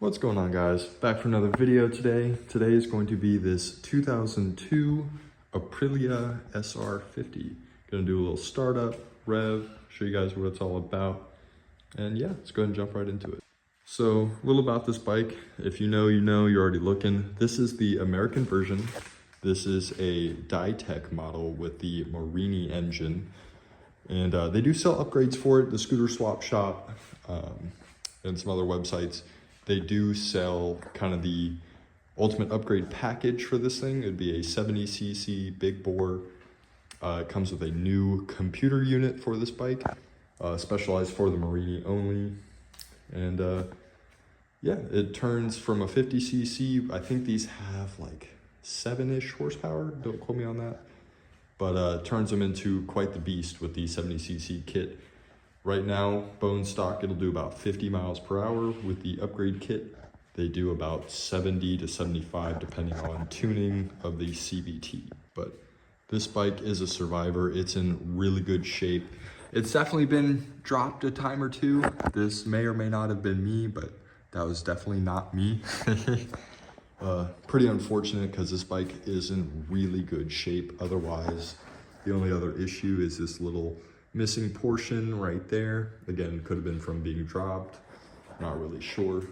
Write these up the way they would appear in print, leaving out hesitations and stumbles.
What's going on, guys? Back for another video today. Today is going to be this 2002 Aprilia SR50. Gonna do a little startup, rev, show you guys what it's all about. And yeah, let's go ahead and jump right into it. So a little about this bike. If you know, you're already looking. This is the American version. This is a Ditech model with the Morini engine. And they do sell upgrades for it. The Scooter Swap Shop and some other websites. They do sell kind of the ultimate upgrade package for this thing. It'd be a 70cc big bore. It comes with a new computer unit for this bike, specialized for the Morini only. And yeah, it turns from a 50cc. I think these have like 7-ish horsepower. Don't quote me on that. But turns them into quite the beast with the 70cc kit. Right now, bone stock, it'll do about 50 miles per hour. With the upgrade kit, they do about 70 to 75, depending on tuning of the CVT. But this bike is a survivor. It's in really good shape. It's definitely been dropped a time or two. This may or may not have been me, but that was definitely not me. Pretty unfortunate because this bike is in really good shape. Otherwise, the only other issue is this little missing portion right there. Again, could have been from being dropped. Not really sure.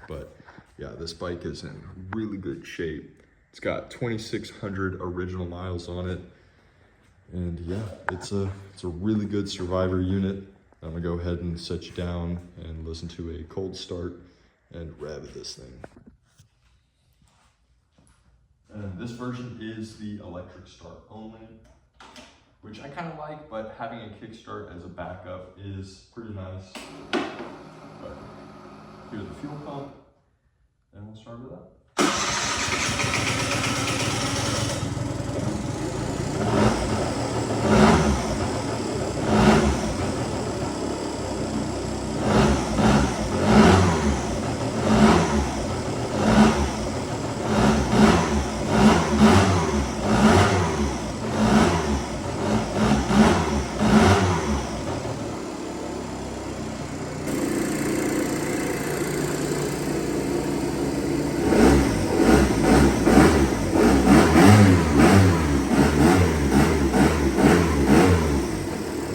But yeah, this bike is in really good shape. It's got 2,600 original miles on it. And yeah, it's a really good survivor unit. I'm gonna go ahead and set you down and listen to a cold start and rev this thing. And this version is the electric start only, which I kind of like, but having a kickstart as a backup is pretty nice. But here's the fuel pump, and we'll start it up.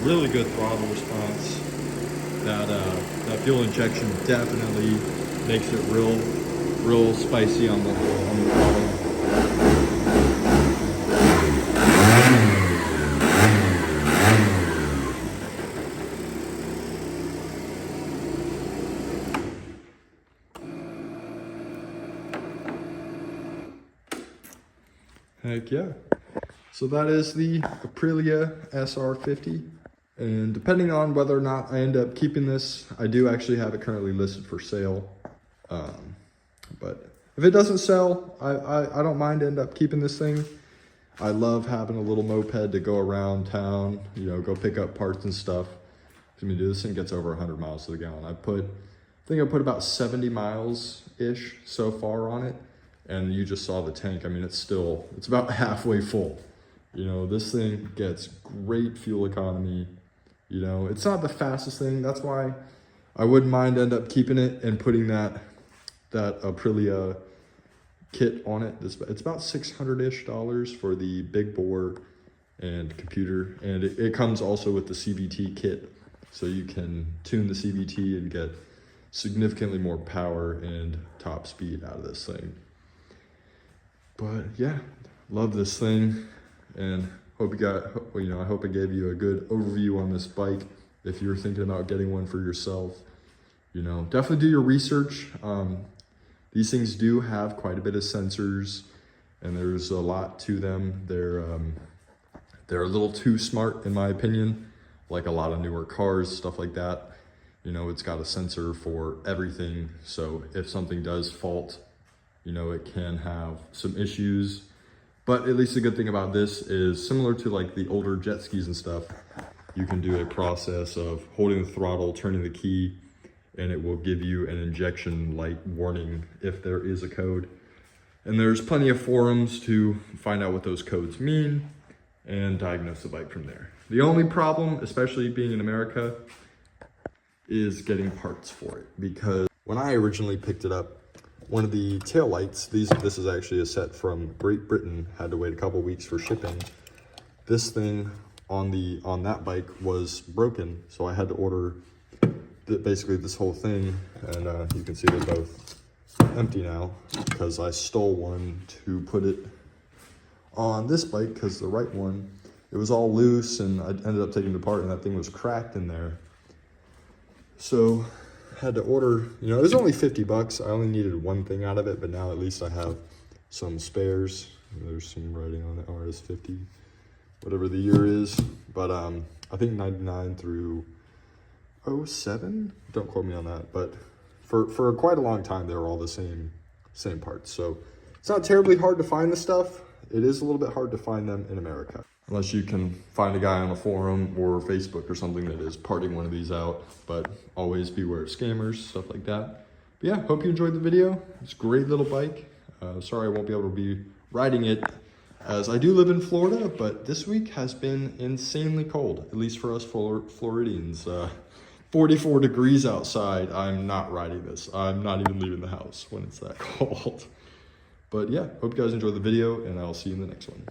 Really good throttle response. That fuel injection definitely makes it real spicy on the throttle. Heck yeah. So that is the Aprilia SR50. And depending on whether or not I end up keeping this, I do actually have it currently listed for sale. But if it doesn't sell, I don't mind end up keeping this thing. I love having a little moped to go around town, go pick up parts and stuff. I mean, this thing gets over 100 miles to the gallon. I think I put about 70 miles-ish so far on it. And you just saw the tank. I mean, it's about halfway full. This thing gets great fuel economy. It's not the fastest thing. That's why I wouldn't mind end up keeping it and putting that Aprilia kit on it. It's about $600-ish for the big bore and computer. And it comes also with the CVT kit. So you can tune the CVT and get significantly more power and top speed out of this thing. But yeah, love this thing. And hope I hope I gave you a good overview on this bike. If you're thinking about getting one for yourself, definitely do your research. These things do have quite a bit of sensors, and there's a lot to them. They're a little too smart, in my opinion. Like a lot of newer cars, stuff like that. It's got a sensor for everything. So if something does fault, it can have some issues. But at least the good thing about this is similar to like the older jet skis and stuff, you can do a process of holding the throttle, turning the key, and it will give you an injection light warning if there is a code. And there's plenty of forums to find out what those codes mean and diagnose the bike from there. The only problem, especially being in America, is getting parts for it, because when I originally picked it up, one of the tail lights, this is actually a set from Great Britain, had to wait a couple weeks for shipping. This thing on that bike was broken, so I had to order basically this whole thing, and you can see they're both empty now because I stole one to put it on this bike because the right one, it was all loose and I ended up taking it apart and that thing was cracked in there. So had to order, you know, it was only 50 bucks. I only needed one thing out of it, but now at least I have some spares. There's some writing on it, RS50, whatever the year is. But I think 99 through 07, don't quote me on that, but for quite a long time, they were all the same parts. So it's not terribly hard to find the stuff. It is a little bit hard to find them in America. Unless you can find a guy on a forum or Facebook or something that is parting one of these out. But always beware of scammers, stuff like that. But yeah, hope you enjoyed the video. It's a great little bike. Sorry I won't be able to be riding it as I do live in Florida, but this week has been insanely cold, at least for us Floridians. 44 degrees outside. I'm not riding this. I'm not even leaving the house when it's that cold. But yeah, hope you guys enjoyed the video, and I'll see you in the next one.